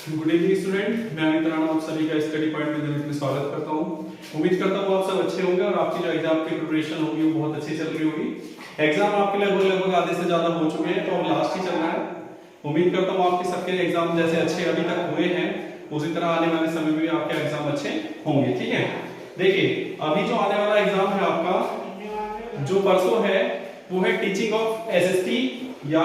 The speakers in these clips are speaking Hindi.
गुड इवनिंग स्टूडेंट, मैं अमित राणा आप सभी का स्टडी पॉइंट में स्वागत करता हूं। उम्मीद करता हूं आप सब अच्छे होंगे और आपकी जो एग्जाम की प्रिपरेशन होगी वो बहुत अच्छी चल रही होगी। एग्जाम आपके लगभग आधे से ज्यादा हो चुके हैं, तो अब लास्ट ही चल रहा है। उम्मीद करता हूं आपके सबके एग्जाम जैसे अच्छे अभी तक हुए हैं उसी तरह आने वाले समय में भी आपके एग्जाम अच्छे होंगे। ठीक है, देखिए अभी जो आने वाला एग्जाम है आपका जो परसों है वो है टीचिंग ऑफ एसएसटी या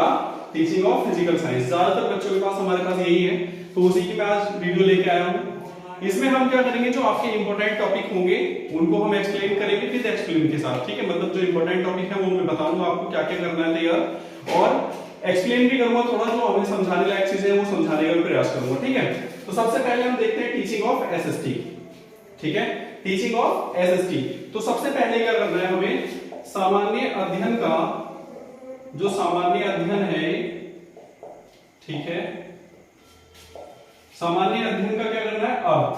टीचिंग ऑफ फिजिकल साइंस। ज्यादातर बच्चों के पास हमारे पास यही है, तो उसी की मैं आज वीडियो लेके आया हूँ। इसमें हम क्या करेंगे, जो आपके इंपॉर्टेंट टॉपिक होंगे उनको हम एक्सप्लेन करेंगे विद एक्सप्लेन के साथ। ठीक है, मतलब जो इंपॉर्टेंट टॉपिक है वो मैं बताऊंगा आपको क्या क्या करना है तैयार, और एक्सप्लेन भी करूंगा थोड़ा, जो हमें समझाने लायक चीजें हैं वो समझाने का प्रयास करूंगा। ठीक है, तो सबसे पहले हम देखते हैं टीचिंग ऑफ एसएसटी। ठीक है, टीचिंग ऑफ एसएसटी। तो सबसे पहले क्या करना है हमें, सामान्य अध्ययन का जो सामान्य अध्ययन है, ठीक है, सामान्य अध्ययन का क्या करना है, अर्थ,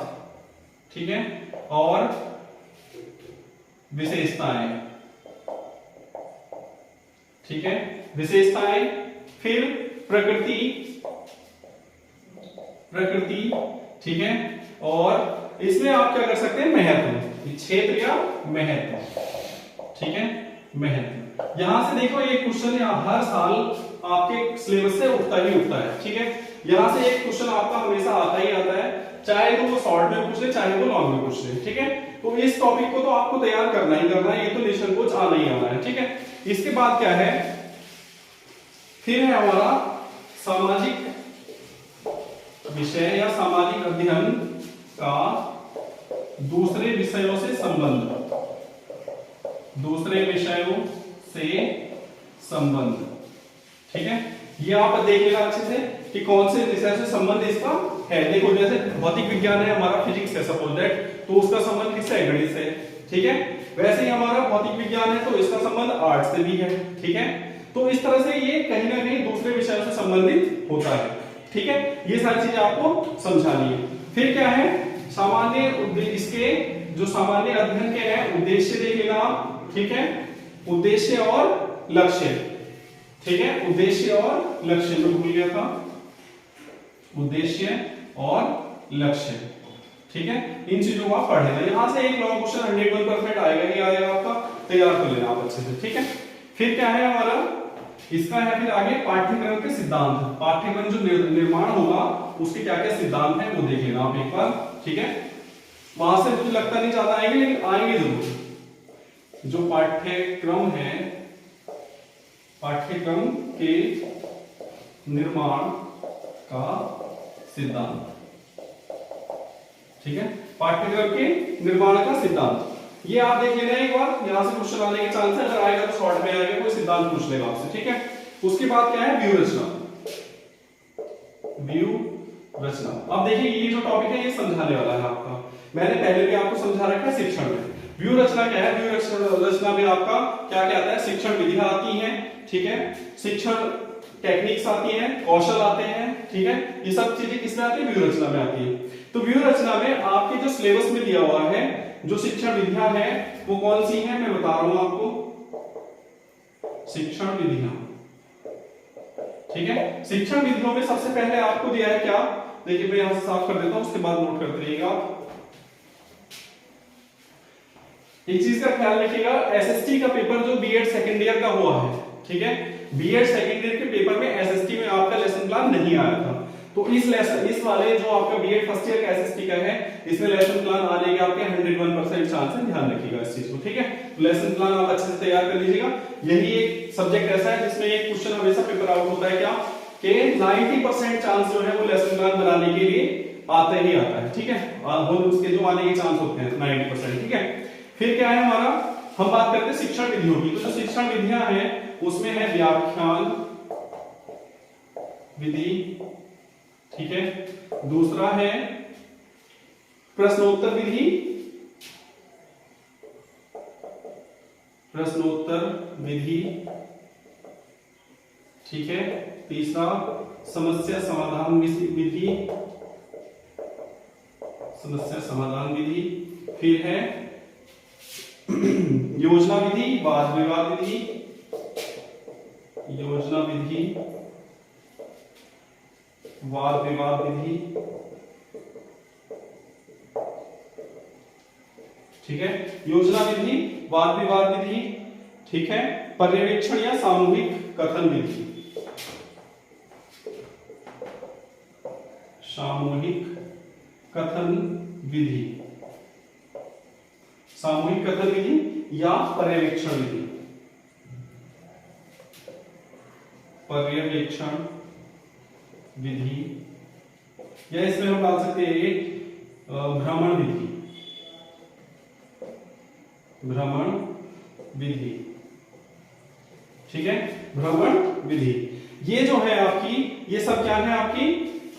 ठीक है, और विशेषताएं, ठीक है, विशेषताएं, फिर प्रकृति, ठीक है, और इसमें आप क्या कर सकते हैं, महत्व, क्षेत्र या महत्व, ठीक है, महत्व। यहां से देखो एक क्वेश्चन हर साल आपके सिलेबस से उठता है। ठीक है, यहां से एक क्वेश्चन आपका हमेशा आता ही आता है, चाहे तो वो शॉर्ट में पूछ ले चाहे वो लॉन्ग में पूछ ले। ठीक है, तो इस टॉपिक को तो आपको तैयार करना ही करना है, ये तो निसंकोच आना ही आना है। ठीक है, इसके बाद क्या है, फिर है हमारा सामाजिक विषय या सामाजिक अध्ययन का दूसरे विषयों से संबंध, दूसरे विषयों से संबंध। ठीक है, ये आप देख लेना अच्छे से कि कौन से विषय से संबंध इसका है। देखो जैसे भौतिक विज्ञान है हमारा, फिजिक्स है सपोज दैट, तो उसका संबंध किससे है, गणित से। ठीक है, वैसे ही हमारा भौतिक विज्ञान है तो इसका संबंध आर्ट से भी है। ठीक है, तो इस तरह से ये कहीं ना कहीं दूसरे विषयों से संबंधित होता है। ठीक है, ये सारी चीजें आपको समझानी है। फिर क्या है, सामान्य इसके जो सामान्य अध्ययन के हैं उद्देश्य देख लेना आप। ठीक है, उद्देश्य और लक्ष्य, ठीक है, उद्देश्य और लक्ष्य, मैं भूल गया था, उद्देश्य और लक्ष्य। ठीक है, इन चीजों को आप पढ़ेगा। यहां से एक लॉन्ग क्वेश्चन 101% आएगा ही आएगा, आपका तैयार कर लेना आप अच्छे से। ठीक है, फिर क्या है हमारा, इसका है फिर आगे पाठ्यक्रम के सिद्धांत, पाठ्यक्रम जो निर्माण होगा उसके क्या क्या सिद्धांत है वो देख लेना आप एक बार। ठीक है, वहां से मुझे लगता नहीं ज्यादा आएंगे, लेकिन आएंगे जरूर। जो पाठ्यक्रम है, पाठ्यक्रम के निर्माण का सिद्धांत, ठीक है, पाठ्यक्रम के निर्माण का सिद्धांत, ये आप देख लेना एक बार। यहां से क्वेश्चन आने के चांस है, अगर आएगा तो शॉर्ट में आएगा, कोई सिद्धांत पूछ लेगा आपसे। ठीक है, उसके बाद क्या है, व्यू रचना, व्यू रचना। अब देखिए ये जो टॉपिक है ये समझाने वाला है आपका, मैंने पहले भी आपको समझा रखा है शिक्षण में। व्यू रचना क्या है, व्यू रचना में आपका क्या क्या आता है, शिक्षण विधियां आती हैं, ठीक है, शिक्षण टेक्निक्स आती हैं, कौशल आते हैं। ठीक है, ये सब चीजें किसमें आती है, व्यू रचना में आती है। तो व्यू रचना में आपके जो सिलेबस में दिया हुआ है जो शिक्षण विधियां है वो कौन सी है, मैं बता रहा हूं आपको, शिक्षण विधियां। ठीक है, शिक्षण विधियों में सबसे पहले आपको दिया है क्या, देखिए मैं यहां से साफ कर देता हूं, उसके बाद नोट करते रहिएगा आप। एक चीज का ख्याल रखिएगा, एसएसटी का पेपर जो बीएड सेकंड ईयर का हुआ है, ठीक है, बीएड सेकंड ईयर के पेपर में एसएसटी में आपका लेसन प्लान नहीं आया था, तो इस वाले जो आपका बीएड फर्स्ट ईयर का एसएसटी का है इसमें लेसन प्लान आने के आपके 101% चांस है, ध्यान रखिएगा इस चीज को। ठीक है, तो लेसन प्लान आप अच्छे से तैयार कर लीजिएगा। यही एक सब्जेक्ट ऐसा है जिसमें एक क्वेश्चन हमेशा पेपर आउट होता है क्या, कि 90% चांस जो है वो लेसन प्लान बनाने के लिए आता ही आता है। ठीक है, और उसके जो आने के चांस होते हैं 90%। ठीक है, फिर क्या है हमारा, हम बात करते हैं शिक्षण विधियों की। तो जो शिक्षण विधियां हैं उसमें है व्याख्यान विधि, ठीक है, दूसरा है प्रश्नोत्तर विधि, प्रश्नोत्तर विधि, ठीक है, तीसरा समस्या समाधान विधि, समस्या समाधान विधि, फिर है योजना विधि, वाद विवाद विधि, योजना विधि, वाद विवाद विधि, ठीक है, योजना विधि, वाद विवाद विधि, ठीक है, पर्यवेक्षण या सामूहिक कथन विधि, सामूहिक कथन विधि, सामूहिक कथन विधि या पर्यवेक्षण विधि, पर्यवेक्षण विधि, या इसमें हम डाल सकते हैं एक भ्रमण विधि, भ्रमण विधि, ठीक है, भ्रमण विधि। ये जो है आपकी, ये सब क्या है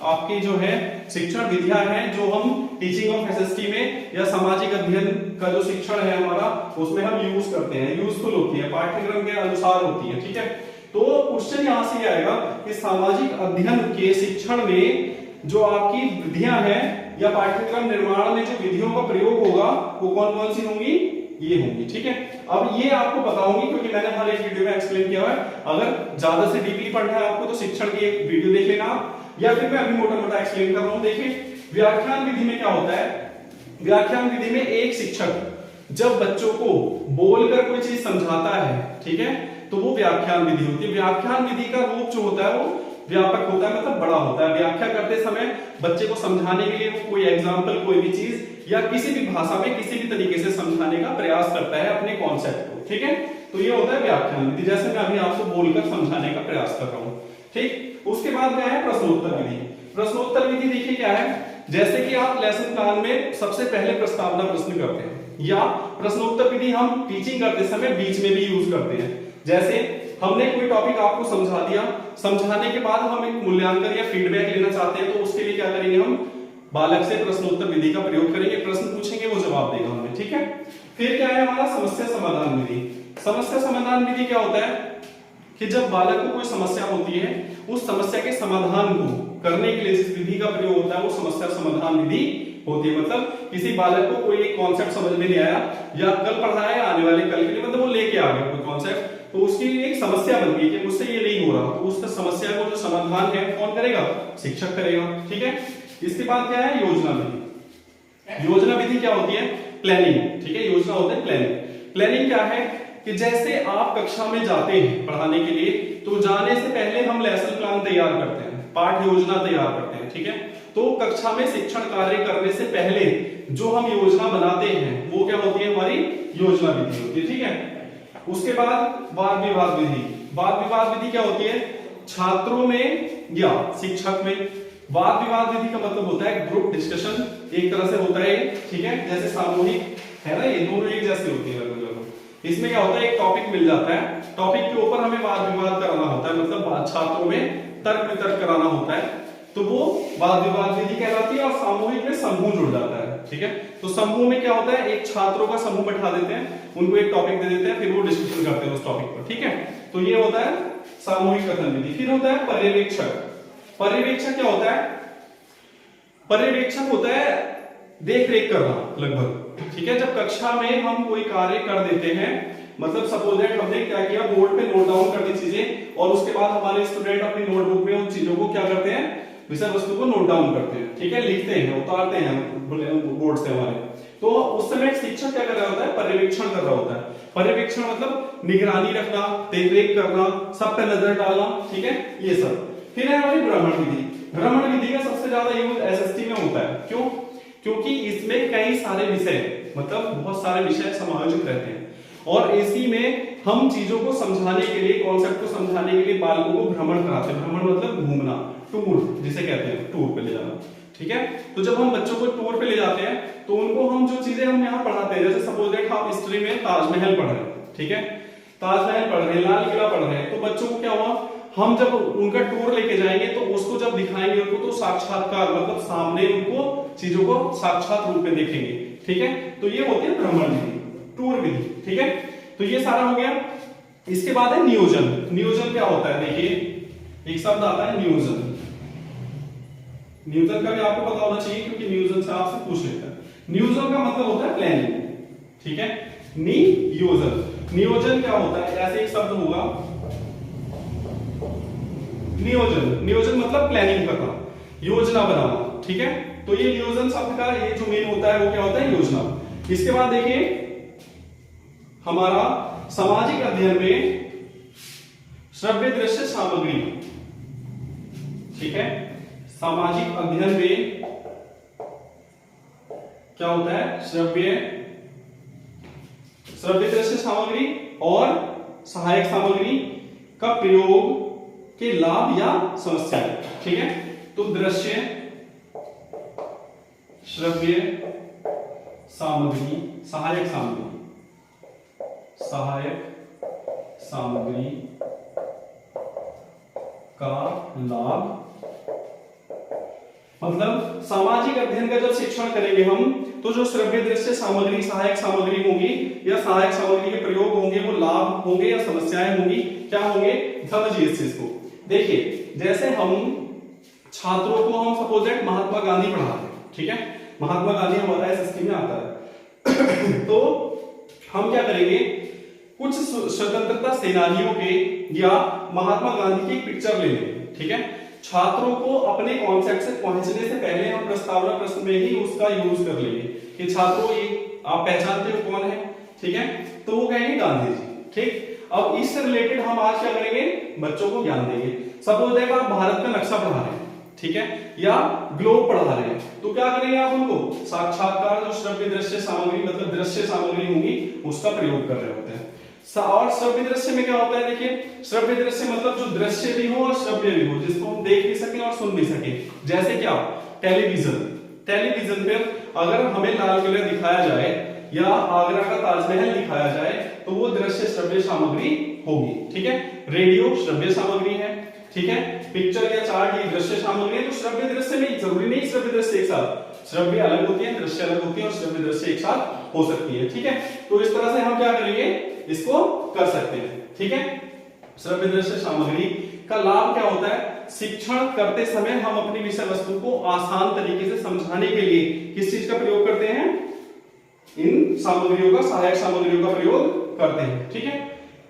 आपकी जो है शिक्षण विधियां हैं जो हम टीचिंग ऑफ एसएसटी में या सामाजिक अध्ययन का जो शिक्षण है हमारा उसमें हम यूज करते हैं, यूजफुल होती है, पाठ्यक्रम के अनुसार होती है, ठीक है। तो क्वेश्चन यहां से आएगा कि सामाजिक अध्ययन के शिक्षण में जो आपकी विधियां हैं या पाठ्यक्रम निर्माण में जो विधियों का प्रयोग होगा वो कौन कौन सी होंगी, ये होंगी, ठीक है। अब ये आपको पता होंगी क्योंकि मैंने हर एक वीडियो में एक्सप्लेन किया है। अगर ज्यादा से डीपली पढ़ना है आपको तो शिक्षण की एक वीडियो देख लेना, या फिर मैं अभी मोटा मोटा एक्सप्लेन कर रहा हूं। देखिए व्याख्यान विधि में क्या होता है, व्याख्यान विधि में एक शिक्षक जब बच्चों को बोलकर कोई चीज समझाता है, ठीक है, तो वो व्याख्यान विधि होती है। व्याख्यान विधि का रूप जो होता है वो व्यापक होता है, मतलब बड़ा होता है। व्याख्या करते समय बच्चे को समझाने के लिए वो कोई एग्जाम्पल, कोई भी चीज या किसी भी भाषा में किसी भी तरीके से समझाने का प्रयास करता है अपने कॉन्सेप्ट को, ठीक है। तो ये होता है व्याख्यान विधि, जैसे मैं अभी आपको बोलकर समझाने का प्रयास कर रहा हूं, ठीक। उसके बाद क्या है प्रश्नोत्तर विधि। प्रश्नोत्तर विधि देखिए क्या है, जैसे कि आप लेसन प्लान में सबसे पहले प्रस्तावना प्रश्न करते हैं, या प्रश्नोत्तर विधि हम टीचिंग करते समय बीच में भी यूज करते हैं। जैसे हमने कोई टॉपिक आपको समझा दिया, समझाने के बाद हम एक मूल्यांकन या फीडबैक लेना चाहते हैं, तो उसके लिए क्या करेंगे, हम बालक से प्रश्नोत्तर विधि का प्रयोग करेंगे, प्रश्न पूछेंगे, वो जवाब देगा हमें, ठीक है। फिर क्या है हमारा समस्या समाधान विधि। समस्या समाधान विधि क्या होता है कि जब बालक को कोई समस्या होती है, उस समस्या के समाधान को करने के लिए जिस विधि का प्रयोग होता है वो समस्या समाधान विधि होती है। मतलब किसी बालक को कोई एक कॉन्सेप्ट समझ में नहीं आया या कल पढ़ा है आने वाले कल के लिए, मतलब वो लेके आ गया कोई कॉन्सेप्ट, तो उसकी एक समस्या बन गई कि मुझसे ये नहीं हो रहा, तो उस समस्या को जो समाधान है कौन करेगा, शिक्षक करेगा, ठीक है। इसके बाद क्या है योजना विधि। योजना विधि क्या होती है, प्लानिंग, ठीक है। योजना होता है प्लानिंग। प्लानिंग क्या है कि जैसे आप कक्षा में जाते हैं पढ़ाने के लिए, तो जाने से पहले हम लेसन प्लान तैयार करते हैं, पाठ योजना तैयार करते हैं, ठीक है। तो कक्षा में शिक्षण कार्य करने से पहले जो हम योजना बनाते हैं वो क्या होती है, हमारी योजना विधि होती है, ठीक है। उसके बाद वाद विवाद विधि। वाद विवाद विधि क्या होती है, छात्रों में या शिक्षक में वाद विवाद विधि का मतलब होता है ग्रुप डिस्कशन, एक तरह से होता है, ठीक है। जैसे सामूहिक है ना, ये दोनों एक जैसे होती है। इसमें क्या होता है, एक टॉपिक मिल जाता है, टॉपिक के ऊपर हमें वाद विवाद कराना होता है, मतलब छात्रों में तर्क वितर्क कराना होता है, तो वो वाद विवाद विधि कहलाती है। और सामूहिक में समूह जुड़ जाता है, ठीक है। तो समूह में क्या होता है, एक छात्रों का समूह बैठा देते हैं, उनको एक टॉपिक दे देते हैं, फिर वो डिस्कशन करते हैं उस टॉपिक पर, ठीक है। तो ये होता है सामूहिक कथन विधि। फिर होता है पर्यवेक्षक। पर्यवेक्षक क्या होता है, पर्यवेक्षक होता है देख रेख करना लगभग, ठीक है। जब कक्षा में हम कोई कार्य कर देते हैं, मतलब सपोज दैट हमने क्या किया, बोर्ड पे नोट डाउन कर दी चीजें, और उसके बाद हमारे स्टूडेंट अपनी नोटबुक में उन चीजों को क्या करते हैं, विषय वस्तु को नोट डाउन करते हैं, ठीक है, लिखते हैं, उतारते हैं बोर्ड से हमारे। तो उस समय शिक्षक क्या कर रहा होता है, पर्यवेक्षण कर रहा होता है। पर्यवेक्षण मतलब निगरानी रखना, देखरेख करना, सब पे नजर डालना, ठीक है, ये सब। फिर है हमारी भ्रमण विधि। भ्रमण विधि का सबसे ज्यादा यूज एसएसटी में होता है, क्यों, क्योंकि इसमें कई सारे विषय, मतलब बहुत सारे विषय समायोजित रहते हैं, और इसी में हम चीजों को समझाने के लिए, कॉन्सेप्ट को समझाने के लिए बालकों को भ्रमण कराते हैं। भ्रमण मतलब घूमना, टूर जिसे कहते हैं, टूर पे ले जाना, ठीक है। तो जब हम बच्चों को टूर पे ले जाते हैं तो उनको हम जो चीजें हम यहाँ पढ़ाते हैं, जैसे सपोज दैट आप हिस्ट्री में ताजमहल पढ़ रहे हैं, ठीक है, ताजमहल पढ़ रहे हैं, लाल किला पढ़ रहे हैं, तो बच्चों को क्या हुआ, हम जब उनका टूर लेके जाएंगे तो उसको जब दिखाएंगे उनको, तो साक्षात्कार मतलब सामने उनको चीजों को साक्षात रूप में देखेंगे, ठीक है। तो ये होती है भ्रमण विधि, टूर विधि, ठीक है। तो ये सारा हो गया। इसके बाद है नियोजन। नियोजन क्या होता है, देखिए एक शब्द आता है नियोजन। नियोजन का भी आपको पता होना चाहिए क्योंकि नियोजन से आपसे पूछ लेता है। नियोजन का मतलब होता है प्लानिंग, ठीक है। नियोजन, नियोजन क्या होता है, ऐसे एक शब्द होगा नियोजन। नियोजन मतलब प्लानिंग करना। योजना बनाना, ठीक है। तो ये नियोजन शब्द का ये जो मेन होता है वो क्या होता है, योजना। इसके बाद देखिए हमारा सामाजिक अध्ययन में श्रव्य दृश्य सामग्री, ठीक है। सामाजिक अध्ययन में क्या होता है, श्रव्य दृश्य सामग्री और सहायक सामग्री का प्रयोग के लाभ या समस्या, ठीक है। तो दृश्य, श्रव्य सामग्री, सहायक सामग्री का लाभ, मतलब सामाजिक अध्ययन का जब शिक्षण करेंगे हम, तो जो श्रव्य दृश्य सामग्री, सहायक सामग्री होंगी या सहायक सामग्री के प्रयोग होंगे, वो लाभ होंगे या समस्याएं होंगी, क्या होंगे, समझिए इस चीज को। देखिए जैसे हम छात्रों को हम सपोज दैट महात्मा गांधी पढ़ा रहे हैं, ठीक है। महात्मा गांधी हमारा इस स्कीम में आता है तो हम क्या करेंगे, कुछ स्वतंत्रता सेनानियों के या महात्मा गांधी की पिक्चर ले लेंगे, ठीक है। छात्रों को अपने कॉन्सेप्ट से पहुंचने से पहले हम प्रस्तावना प्रश्न में ही उसका यूज कर लेंगे कि छात्रों ये आप पहचानते हो कौन है, ठीक है। तो वो कहेंगे गांधी जी, ठीक। अब इससे रिलेटेड हम आज क्या करेंगे, बच्चों को ज्ञान देंगे। सपोज दैट आप भारत का नक्शा पढ़ा रहे हैं, ठीक है, या ग्लोब पढ़ा रहे हैं, तो क्या करेंगे आप उनको साक्षात्कार जो श्रव्य दृश्य सामग्री मतलब दृश्य सामग्री होंगी उसका प्रयोग कर रहे होते हैं। और श्रव्य दृश्य में क्या होता है, देखिए श्रव्य दृश्य मतलब जो दृश्य भी हो और श्रव्य भी हो, जिसको हम देख भी सके और सुन भी सके। जैसे क्या, टेलीविजन पर अगर हमें लाल किला दिखाया जाए या आगरा का ताजमहल दिखाया जाए तो वो दृश्य श्रव्य सामग्री होगी, ठीक है। रेडियो श्रव्य सामग्री है, ठीक है। पिक्चर या चार्ट ये दृश्य सामग्री है। तो श्रव्य दृश्य में जरूरी नहीं श्रव्य दृश्य एक साथ, श्रव्य अलग होती है, दृश्य अलग होती है और श्रव्य दृश्य एक साथ हो सकती है, ठीक है। तो इस तरह से हम क्या करेंगे, इसको कर सकते हैं, ठीक है। श्रव्य दृश्य सामग्री का लाभ क्या होता है, शिक्षण करते समय हम अपनी विषय वस्तु को आसान तरीके से समझाने के लिए किस चीज का प्रयोग करते हैं, इन सामग्रियों का, सहायक सामग्रियों का प्रयोग करते हैं, ठीक है।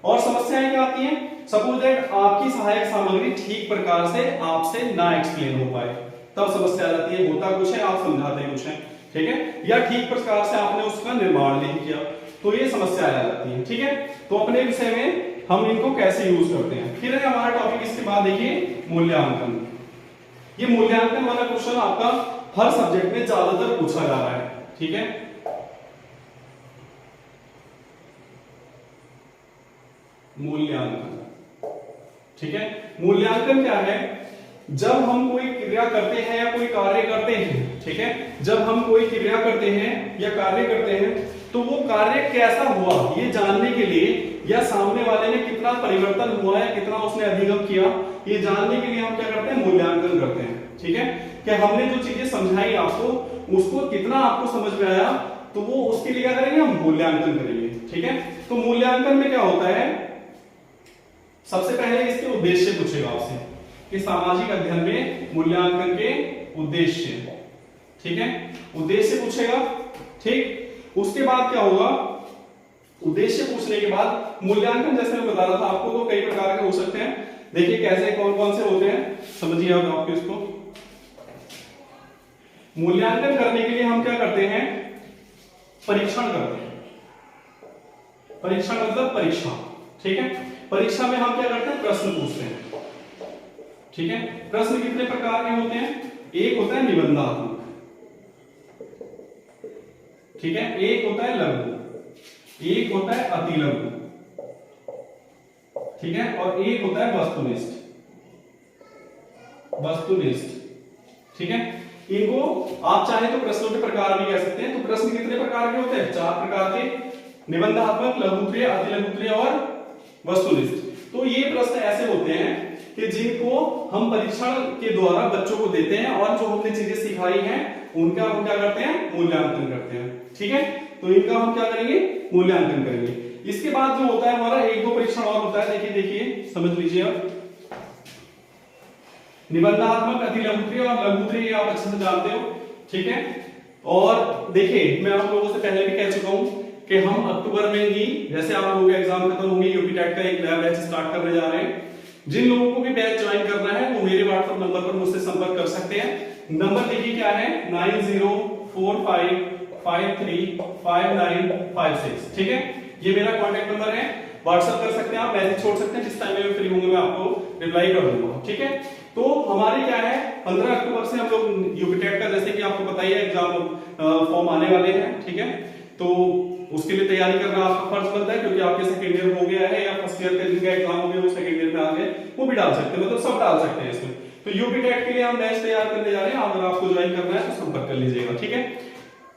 और समस्याएं क्या आती हैं, सपोज दैट आपकी सहायक सामग्री ठीक प्रकार से आपसे ना एक्सप्लेन हो पाए, तब समस्या आ जाती है। होता कुछ है, आप समझाते कुछ है, ठीक है, या ठीक प्रकार से आपने उसका निर्माण नहीं किया, तो ये समस्या आ जाती है, ठीक है। तो अपने विषय में हम इनको कैसे यूज करते हैं। फिर है हमारा टॉपिक, इसके बाद देखिए मूल्यांकन। ये मूल्यांकन वाला क्वेश्चन आपका हर सब्जेक्ट में ज्यादातर पूछा जा रहा है, ठीक है। मूल्यांकन, ठीक है। मूल्यांकन क्या है, जब हम कोई क्रिया करते हैं या कोई कार्य करते हैं, ठीक है, जब हम कोई क्रिया करते हैं या कार्य करते हैं तो वो कार्य कैसा हुआ ये जानने के लिए, या सामने वाले में कितना परिवर्तन हुआ है, कितना उसने अधिगम किया, ये जानने के लिए हम क्या करते हैं, मूल्यांकन करते हैं, ठीक है। कि हमने जो चीजें समझाई आपको, उसको कितना आपको समझ में आया, तो वो उसके लिए क्या करेंगे, हम मूल्यांकन करेंगे, ठीक है। तो मूल्यांकन में क्या होता है, सबसे पहले इसके उद्देश्य पूछेगा आपसे कि सामाजिक अध्ययन में मूल्यांकन के उद्देश्य, ठीक है, उद्देश्य पूछेगा, ठीक। उसके बाद क्या होगा, उद्देश्य पूछने के बाद मूल्यांकन, जैसे मैं बता रहा था आपको, तो कई प्रकार के हो सकते हैं। देखिए कैसे, कौन कौन से होते हैं, समझिए आप आपको इसको। मूल्यांकन करने के लिए हम क्या करते हैं, परीक्षण करते हैं। परीक्षण मतलब परीक्षा, ठीक है। परीक्षा में हम क्या करते हैं, प्रश्न पूछते हैं, ठीक है। प्रश्न कितने प्रकार के होते हैं, एक होता है निबंधात्मक, ठीक है, एक होता है लघु, एक होता है अतिलघु, ठीक है, और एक होता है वस्तुनिष्ठ, ठीक है। इनको आप चाहे तो प्रश्नों के प्रकार भी कह सकते हैं। तो प्रश्न कितने प्रकार के होते हैं, 4 प्रकार के, निबंधात्मक, लघुत्तरीय, अतिलघुत्तरीय और वस्तुनिष्ठ। तो ये प्रश्न ऐसे होते हैं कि जिनको हम परीक्षण के द्वारा बच्चों को देते हैं और जो हमने चीजें सिखाई हैं उनका हम क्या करते हैं, मूल्यांकन करते हैं, ठीक है। तो इनका हम क्या करेंगे, मूल्यांकन करेंगे। इसके बाद जो होता है हमारा 1-2 परीक्षण और होता है, देखिए समझ लीजिए आप। निबंधात्मक, अतिलघुत्तरीय और लघुत्तरीय आप अच्छे से जानते हो, ठीक है। और देखिए मैं आप लोगों से पहले भी कह चुका हूं कि हम अक्टूबर में ही, जैसे आप लोगों के एग्जाम खत्म होंगे, यूपी टेट का एक नया बैच स्टार्ट करने जा रहे हैं, जिन लोगों को भी बैच ज्वाइन करना है वो मेरे व्हाट्सएप नंबर पर मुझसे संपर्क कर सकते हैं। नंबर देखिए क्या है, 9045535956। ठीक है, ये मेरा कॉन्टेक्ट नंबर है, व्हाट्सएप कर सकते हैं आप, मैसेज छोड़ सकते हैं, जिस टाइम में फ्री होंगे मैं आपको रिप्लाई कर दूंगा। ठीक है, तो हमारी क्या है, 15 अक्टूबर से हम लोग यूपीटेट का, जैसे कि आपको पता ही है, एग्जाम फॉर्म आने वाले हैं। ठीक है, तो उसके लिए तैयारी करना आपका फर्ज बनता है, क्योंकि आपके सेकंड ईयर हो गया है या फर्स्ट ईयर का जिनका एग्जाम हो गया वो सेकंड ईयर में आ गए, वो भी डाल सकते हैं, मतलब सब डाल सकते हैं इसमें। तो यूपीटेट के लिए हम बैच तैयार करने जा रहे हैं, अगर आपको ज्वाइन करना है तो संपर्क कर लीजिएगा। ठीक है,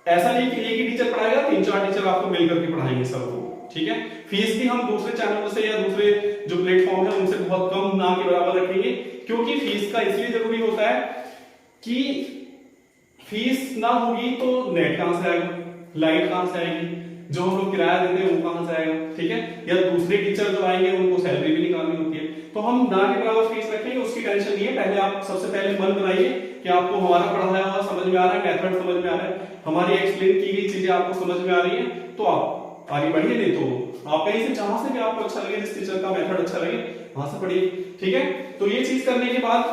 ऐसा नहीं कि एक ही टीचर पढ़ाएगा, 3-4 टीचर आपको मिलकर के पढ़ाएंगे सबको। ठीक है, फीस भी हम दूसरे चैनलों से या दूसरे जो प्लेटफॉर्म है उनसे बहुत कम, ना के बराबर रखेंगे, क्योंकि फीस का इसलिए जरूरी होता है कि फीस ना होगी तो नेट कहां से आएगा, लाइट कहां से आएगी, जो हम लोग किराया देते हैं वो कहां से आएगा। ठीक है, या दूसरे टीचर जो आएंगे उनको सैलरी भी निकालनी होती है, तो हम ना के बराबर फीस रखेंगे, उसकी टेंशन नहीं है। पहले आप सबसे पहले मन बनाइए कि आपको हमारा पढ़ाया हुआ समझ में आ रहा है, मेथड समझ में आ रहा है, हमारी एक्सप्लेन की गई चीजें आपको समझ में आ रही है, तो आप आगे बढ़िए। नहीं तो आप कहीं से, जहां से भी आपको अच्छा लगे, जिस टीचर का मेथड अच्छा लगे वहां से पढ़िए। ठीक है, तो ये चीज करने के बाद,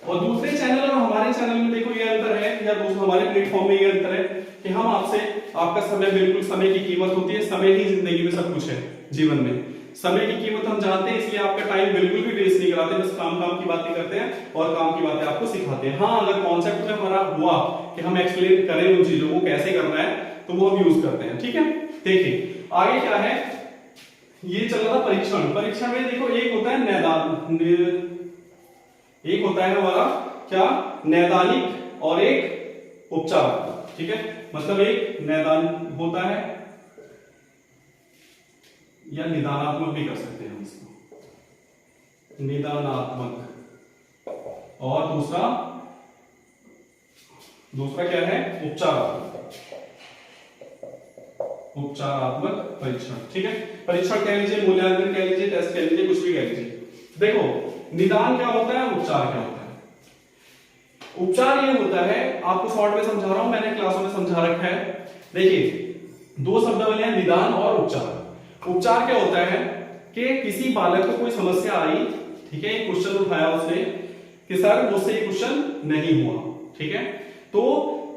और दूसरे चैनल और हमारे चैनल में देखो ये अंतर है, या दूसरे हमारे प्लेटफॉर्म में ये अंतर है कि हम आपसे, आपका समय, बिल्कुल समय की कीमत होती है, समय ही जिंदगी में सब कुछ है जीवन में, समय की कीमत हम जानते हैं, इसलिए आपका टाइम बिल्कुल भी वेस्ट नहीं कराते, बस काम की बातें करते हैं और काम की बातें आपको सिखाते हैं। हाँ, अगर कॉन्सेप्ट में हमारा हुआ कि हम एक्सप्लेन करें उन चीजों को कैसे करना है, तो वो हम यूज करते हैं। ठीक है, देखिए आगे क्या है, ये चल रहा था परीक्षण। परीक्षण में देखो एक होता है एक होता है हमारा क्या, नैदानिक, और एक उपचार। ठीक है, मतलब एक नैदान होता है, या निदानात्मक भी कर सकते हैं हम इसको, निदानात्मक, और दूसरा क्या है, उपचारात्मक परीक्षण। ठीक है, परीक्षण कह लीजिए, मूल्यांकन कह लीजिए, टेस्ट कह लीजिए, कुछ भी कह लीजिए। देखो निदान क्या होता है, उपचार क्या होता है। उपचार ये होता है, आपको शॉर्ट में समझा रहा हूं, मैंने क्लासों में समझा रखा है। देखिए दो शब्द बने हैं, निदान और उपचार। उपचार क्या होता है कि किसी बालक को कोई समस्या आई, ठीक है, एक क्वेश्चन उठाया उसने कि सर मुझसे ये क्वेश्चन नहीं हुआ। ठीक है, तो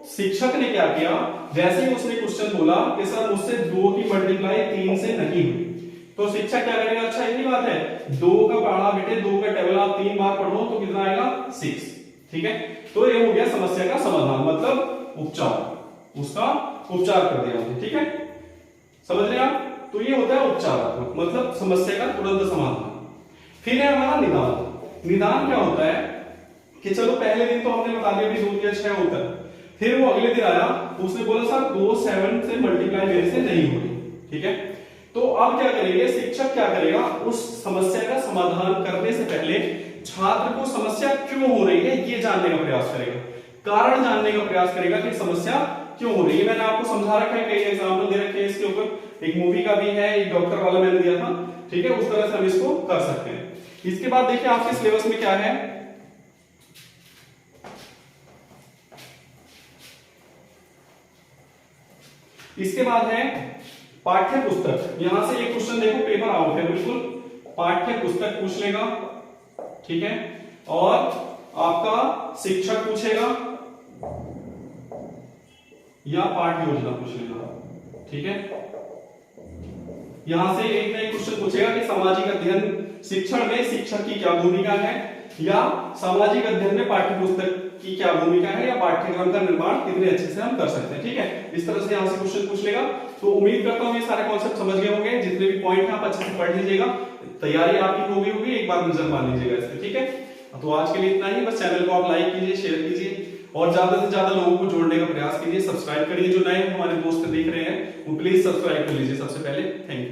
शिक्षक ने क्या किया, जैसे ही उसने क्वेश्चन बोला कि सर मुझसे 2 की मल्टीप्लाई 3 से नहीं हुई, तो शिक्षक क्या करेगा, अच्छा इतनी बात है, 2 का पढ़ा बेटे, 2 का टेबल आप 3 बार पढ़ो तो कितना आएगा, 6। ठीक है, तो ये हो गया समस्या का समाधान, मतलब उपचार, उसका उपचार कर दिया हमने। ठीक है, समझ रहे आप, तो ये होता है उपचारात्मक, मतलब समस्या का तुरंत समाधान। फिर है हमारा निदान। निदान क्या होता है कि चलो पहले दिन तो हमने बता दिया कि 2 या 6 होता है, फिर वो अगले दिन आया, उसने बोला सर 2 7 से मल्टीप्लाई मेरे से नहीं हो रही। ठीक है, तो अब क्या करेंगे, शिक्षक क्या करेगा, उस समस्या का समाधान करने से पहले छात्र को समस्या क्यों हो रही है ये जानने का प्रयास करेगा, कारण जानने का प्रयास करेगा कि समस्या क्यों हो रही है। मैंने आपको समझा रखा है, कई एग्जाम्पल दे रखे हैं इसके ऊपर, एक मूवी का भी है, एक डॉक्टर वाला मैंने दिया था। ठीक है, उस तरह से हम इसको कर सकते हैं। इसके बाद देखिए आपके सिलेबस में क्या है, इसके बाद है पाठ्य पुस्तक। यहां से एक क्वेश्चन देखो, पेपर आउट है बिल्कुल, पाठ्य पुस्तक पूछ लेगा। ठीक है, और आपका शिक्षक पूछेगा या पाठ्य योजना पूछ लेगा। ठीक है, यहां से एक नया क्वेश्चन पूछेगा कि सामाजिक अध्ययन शिक्षण में शिक्षक की क्या भूमिका है, या सामाजिक अध्ययन में पाठ्य पुस्तक की क्या भूमिका है, या पाठ्यक्रम का निर्माण कितने अच्छे से हम कर सकते हैं। ठीक है, इस तरह से यहां से क्वेश्चन पूछ लेगा। तो उम्मीद करता हूं ये सारे कॉन्सेप्ट समझ गए होंगे, जितने भी पॉइंट हैं आप अच्छे से पढ़ लीजिएगा, तैयारी आपकी हो गई होगी, एक बार नजर मार लीजिएगा इस पे। ठीक है, तो आज के लिए इतना ही, बस चैनल को आप लाइक कीजिए, शेयर कीजिए, और ज्यादा से ज्यादा लोगों को जोड़ने का प्रयास कीजिए, सब्सक्राइब करिए। जो नए हमारे दोस्त देख रहे हैं वो प्लीज सब्सक्राइब कर लीजिए सबसे पहले। Thank you.